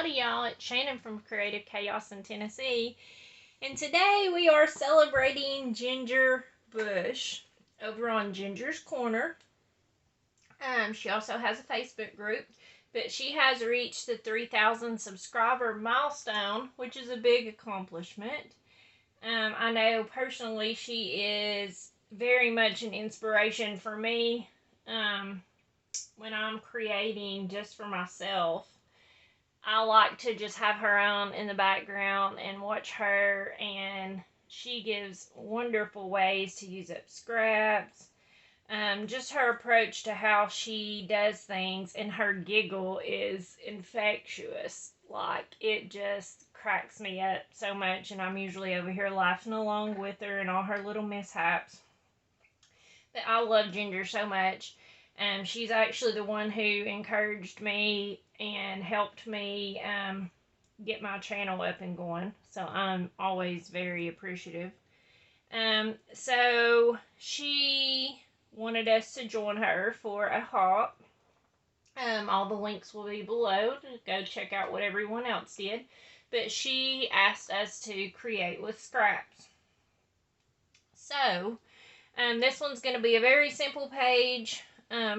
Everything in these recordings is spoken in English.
Howdy y'all, it's Shannon from Creative Chaos in Tennessee, and today we are celebrating Ginger Bush over on Ginger's Corner. She also has a Facebook group, but she has reached the 3,000 subscriber milestone, which is a big accomplishment. I know personally she is very much an inspiration for me when I'm creating just for myself. I like to just have her on in the background and watch her, and she gives wonderful ways to use up scraps. Just her approach to how she does things, and her giggle is infectious. Like, it just cracks me up so much, and I'm usually over here laughing along with her and all her little mishaps. But I love Ginger so much. She's actually the one who encouraged me and helped me get my channel up and going. So I'm always very appreciative. So she wanted us to join her for a hop. All the links will be below to go check out what everyone else did. But she asked us to create with scraps. So this one's going to be a very simple page.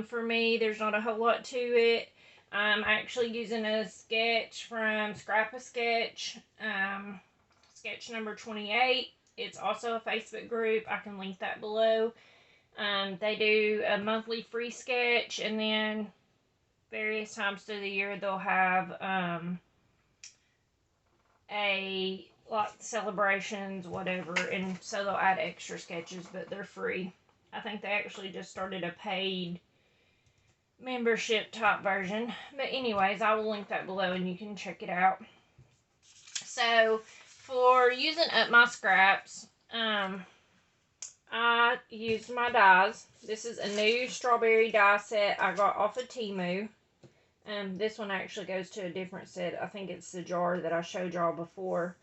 For me, there's not a whole lot to it. I'm actually using a sketch from Scrap-A-Sketch, sketch number 28. It's also a Facebook group. I can link that below. They do a monthly free sketch, and then various times through the year they'll have like celebrations, whatever, and so they'll add extra sketches, but they're free. I think they actually just started a paid membership type version. But anyways, I will link that below and you can check it out. So, for using up my scraps, I used my dies. This is a new strawberry die set I got off of Temu. This one actually goes to a different set. I think it's the jar that I showed y'all before.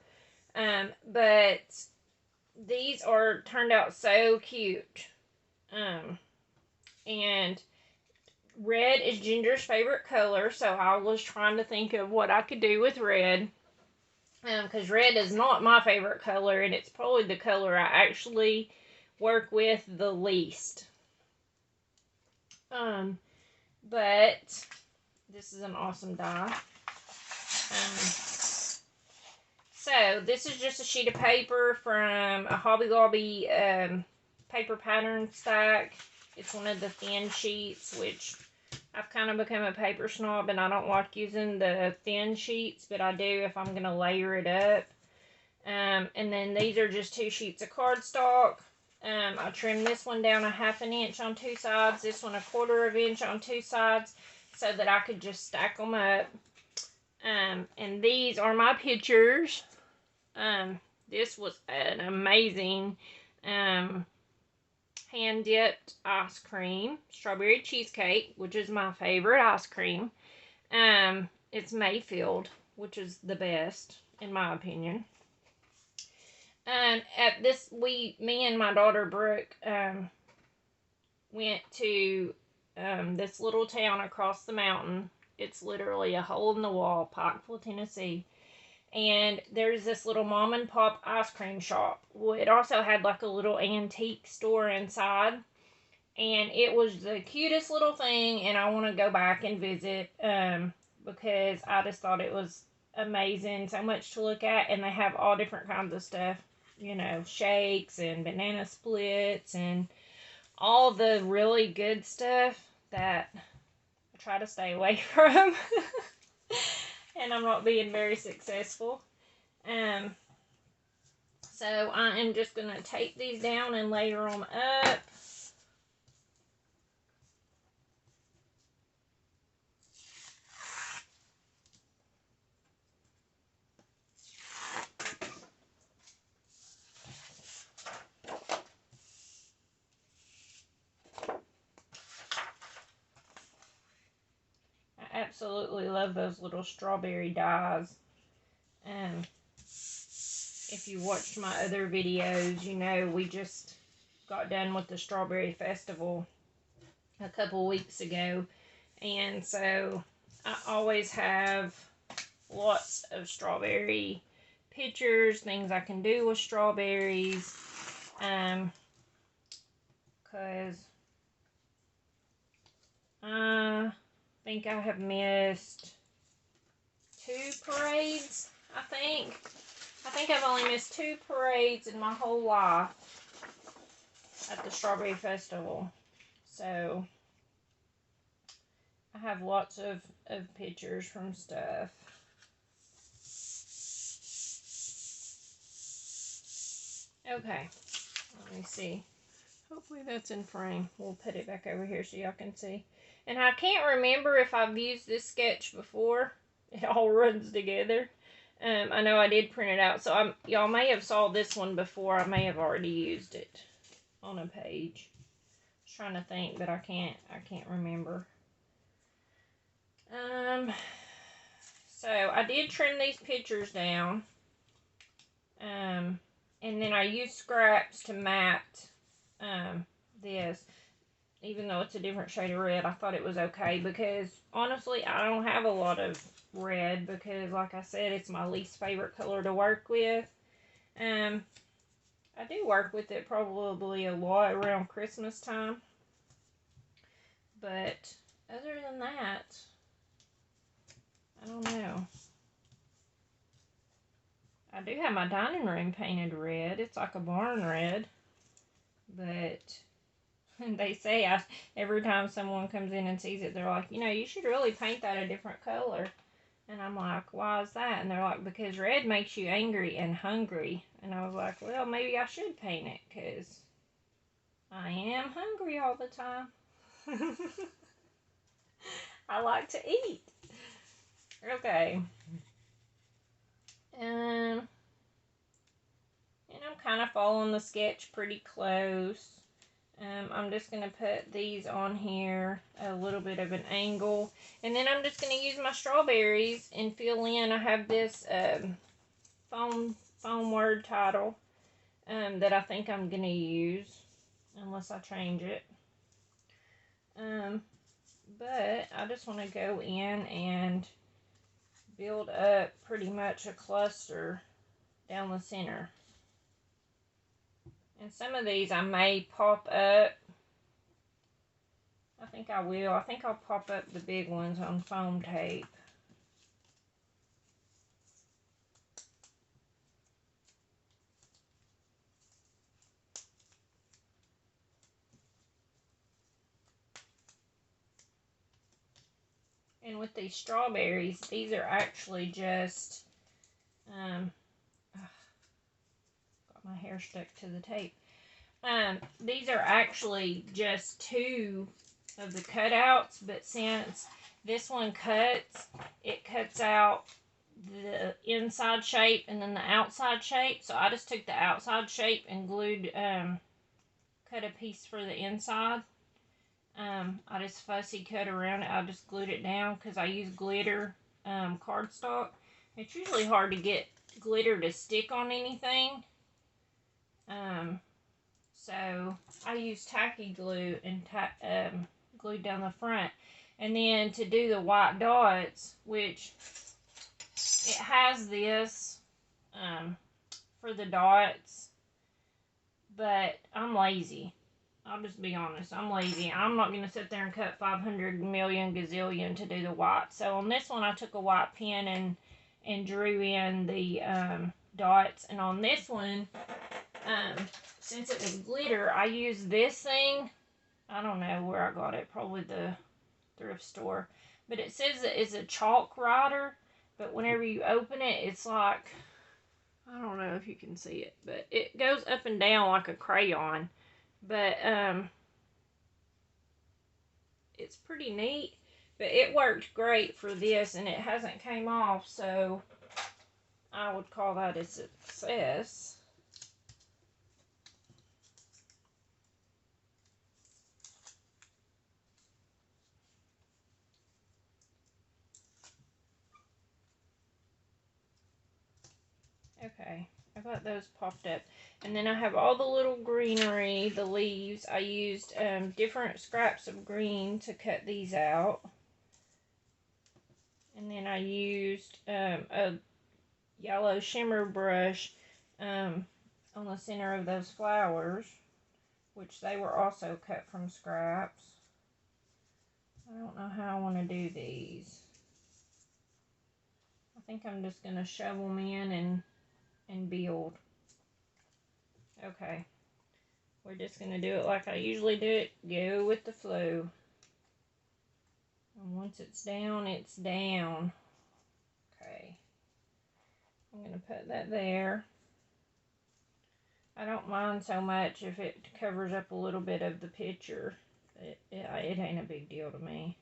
But these are turned out so cute. And red is Ginger's favorite color, so I was trying to think of what I could do with red. Because red is not my favorite color, and it's probably the color I actually work with the least. But this is an awesome die. So this is just a sheet of paper from a Hobby Lobby paper pattern stack. It's one of the thin sheets, which I've kind of become a paper snob, and I don't like using the thin sheets, but I do if I'm going to layer it up. And then these are just 2 sheets of cardstock. I trimmed this one down 1/2 inch on 2 sides, this one 1/4 inch on 2 sides, so that I could just stack them up. And these are my pictures. This was an amazing hand-dipped ice cream, strawberry cheesecake, which is my favorite ice cream. It's Mayfield, which is the best, in my opinion. At this, me and my daughter Brooke, went to this little town across the mountain. It's literally a hole in the wall, Pikeville, Tennessee. And there's this little mom and pop ice cream shop. Well, it also had like a little antique store inside. And it was the cutest little thing, and I want to go back and visit because I just thought it was amazing. So much to look at, and they have all different kinds of stuff. You know, shakes and banana splits and all the really good stuff that I try to stay away from. And I'm not being very successful. So I am just going to tape these down and layer them up. Absolutely love those little strawberry dies. If you watched my other videos, you know we just got done with the Strawberry Festival a couple weeks ago. And so I always have lots of strawberry pictures, things I can do with strawberries, because I think I have missed 2 parades, I think. I think I've only missed 2 parades in my whole life at the Strawberry Festival. So, I have lots of pictures from stuff. Okay, let me see. Hopefully that's in frame. We'll put it back over here so y'all can see. And I can't remember if I've used this sketch before. It all runs together. I know I did print it out, so y'all may have saw this one before. I may have already used it on a page. I was trying to think, but I can't remember. So I did trim these pictures down. And then I used scraps to mat this. Even though it's a different shade of red, I thought it was okay because honestly, I don't have a lot of red because, like I said, it's my least favorite color to work with. I do work with it probably a lot around Christmas time. But other than that, I don't know. I do have my dining room painted red. It's like a barn red. But they say every time someone comes in and sees it, they're like, you know, you should really paint that a different color. And I'm like, why is that? And they're like, because red makes you angry and hungry. And I was like, well, maybe I should paint it because I am hungry all the time. I like to eat. Okay. And I'm kind of following the sketch pretty close. I'm just going to put these on here a little bit of an angle. And then I'm just going to use my strawberries and fill in. I have this foam word title that I think I'm going to use unless I change it. But I just want to go in and build up pretty much a cluster down the center. And some of these I may pop up. I think I will. I think I'll pop up the big ones on foam tape. And with these strawberries, these are actually just, got my hair stuck to the tape. These are actually just 2 of the cutouts, but since this one cuts, it cuts out the inside shape and then the outside shape. So I just took the outside shape and glued, cut a piece for the inside. I just fussy cut around it. I just glued it down because I use glitter cardstock. It's usually hard to get glitter to stick on anything. So I use tacky glue and glued down the front. And then to do the white dots, which it has this for the dots, but I'm lazy. I'll just be honest, I'm lazy. I'm not going to sit there and cut 500 million gazillion to do the white. So on this one, I took a white pen and drew in the dots. And on this one, since it was glitter, I used this thing. I don't know where I got it, probably the thrift store. But it says that it's a chalk writer, but whenever you open it, it's like, I don't know if you can see it, but it goes up and down like a crayon. But it's pretty neat. But it worked great for this, and it hasn't came off, so I would call that a success. Okay, I got those popped up. And then I have all the little greenery, the leaves. I used different scraps of green to cut these out. And then I used a yellow shimmer brush on the center of those flowers, which they were also cut from scraps. I don't know how I want to do these. I think I'm just going to shove them in and build. Okay. We're just going to do it like I usually do it. Go with the flow. And once it's down, it's down. Okay. I'm going to put that there. I don't mind so much if it covers up a little bit of the picture. It ain't a big deal to me.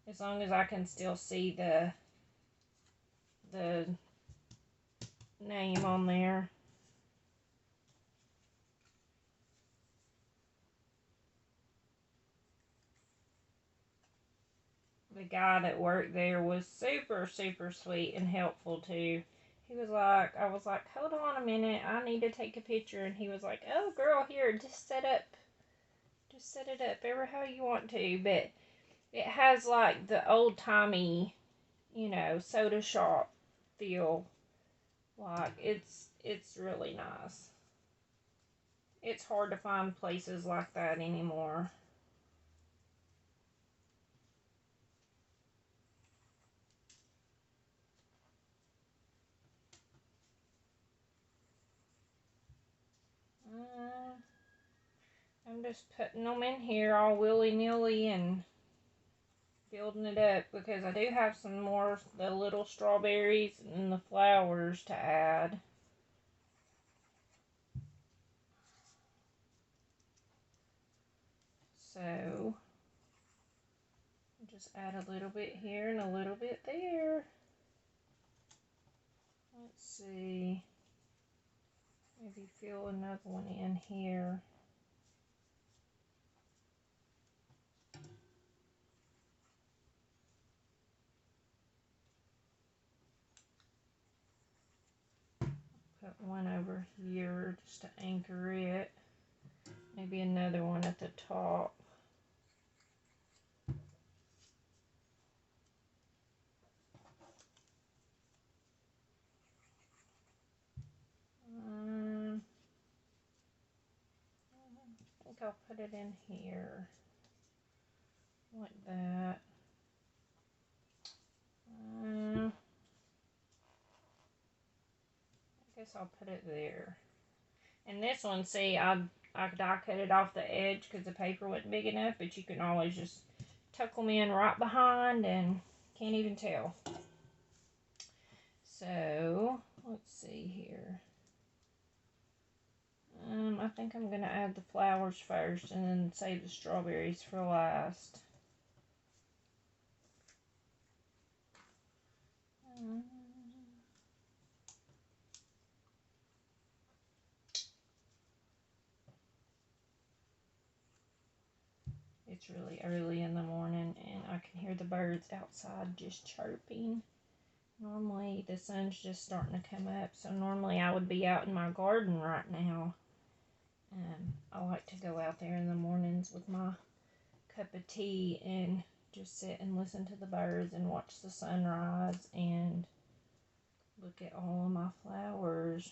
As long as I can still see the name on there. The guy that worked there was super, super sweet and helpful too. He was like, I was like, hold on a minute, I need to take a picture. And he was like, oh girl, here, just set it up ever how you want to. But it has like the old timey, soda shop feel. Like it's really nice. It's hard to find places like that anymore. I'm just putting them in here all willy-nilly and building it up because I do have some more the little strawberries and the flowers to add. So just add a little bit here and a little bit there. Let's see. Maybe fill another one in here. Put one over here just to anchor it. Maybe another one at the top. I think I'll put it in here. Like that. I guess I'll put it there. And this one, see, I die cut it off the edge because the paper wasn't big enough, but you can always just tuck them in right behind and can't even tell. So, let's see here. I think I'm going to add the flowers first and then save the strawberries for last. It's really early in the morning and I can hear the birds outside just chirping. Normally the sun's just starting to come up, so normally I would be out in my garden right now. I like to go out there in the mornings with my cup of tea and just sit and listen to the birds and watch the sunrise and look at all of my flowers.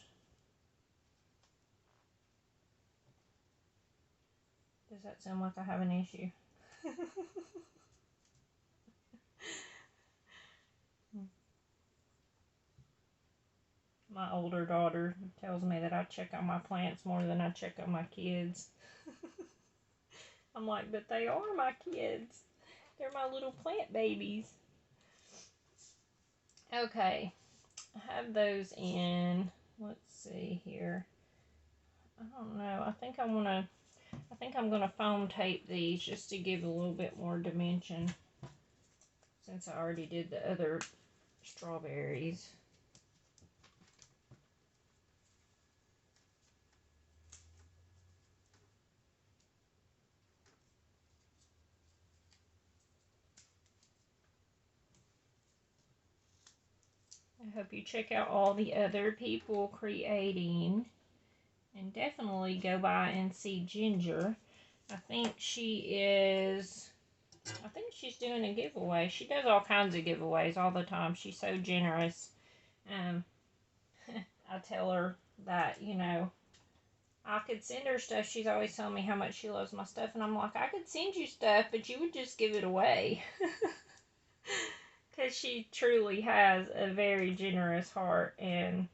Does that sound like I have an issue? My older daughter tells me that I check on my plants more than I check on my kids. I'm like, but they are my kids. They're my little plant babies. Okay, I have those in. Let's see here. I don't know. I think I'm gonna foam tape these just to give a little bit more dimension since I already did the other strawberries. I hope you check out all the other people creating. And definitely go by and see Ginger. I think she is I think she's doing a giveaway. She does all kinds of giveaways all the time. She's so generous. Um, I tell her that, you know, I could send her stuff. She's always telling me how much she loves my stuff. And I'm like, I could send you stuff, but you would just give it away. Because she truly has a very generous heart. And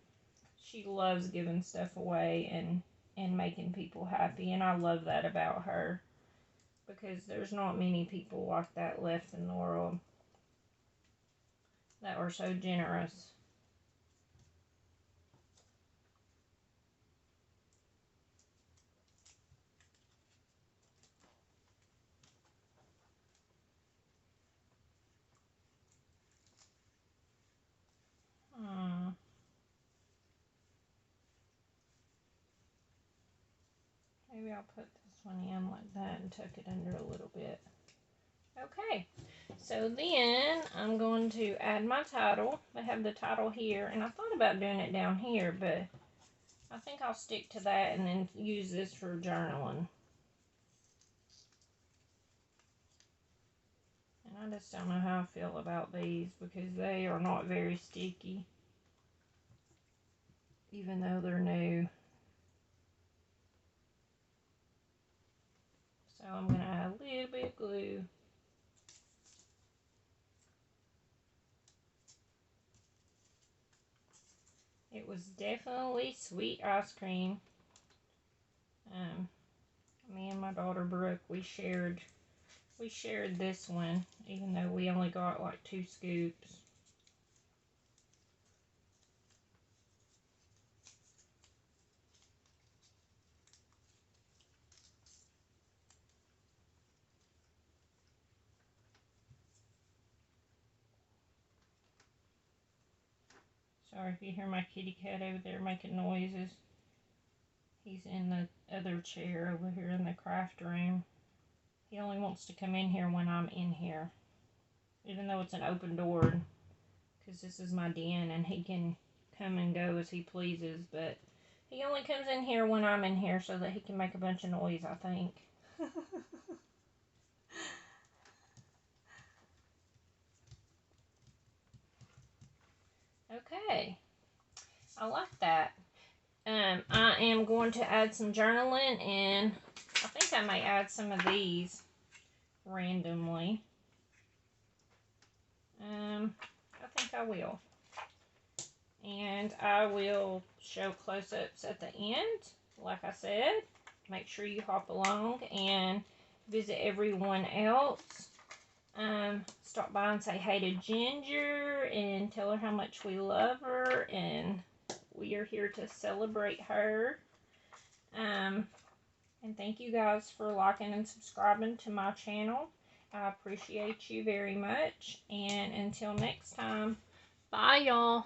she loves giving stuff away and making people happy. And I love that about her. Because there's not many people like that left in the world that are so generous. Hmm. Maybe I'll put this one in like that and tuck it under a little bit. Okay, so then I'm going to add my title. I have the title here, and I thought about doing it down here, but I think I'll stick to that and then use this for journaling. And I just don't know how I feel about these because they are not very sticky, even though they're new. So I'm going to add a little bit of glue. It was definitely sweet ice cream. Me and my daughter Brooke, we shared this one, even though we only got like 2 scoops. Sorry if you hear my kitty cat over there making noises. He's in the other chair over here in the craft room. He only wants to come in here when I'm in here, even though it's an open door, because this is my den and he can come and go as he pleases, but he only comes in here when I'm in here so that he can make a bunch of noise, I think. Okay, I like that. I am going to add some journaling, and I think I may add some of these randomly. I think I will. And I will show close-ups at the end. Like I said, make sure you hop along and visit everyone else. Stop by and say hey to Ginger and tell her how much we love her and we are here to celebrate her. And thank you guys for liking and subscribing to my channel. I appreciate you very much. And until next time, bye y'all.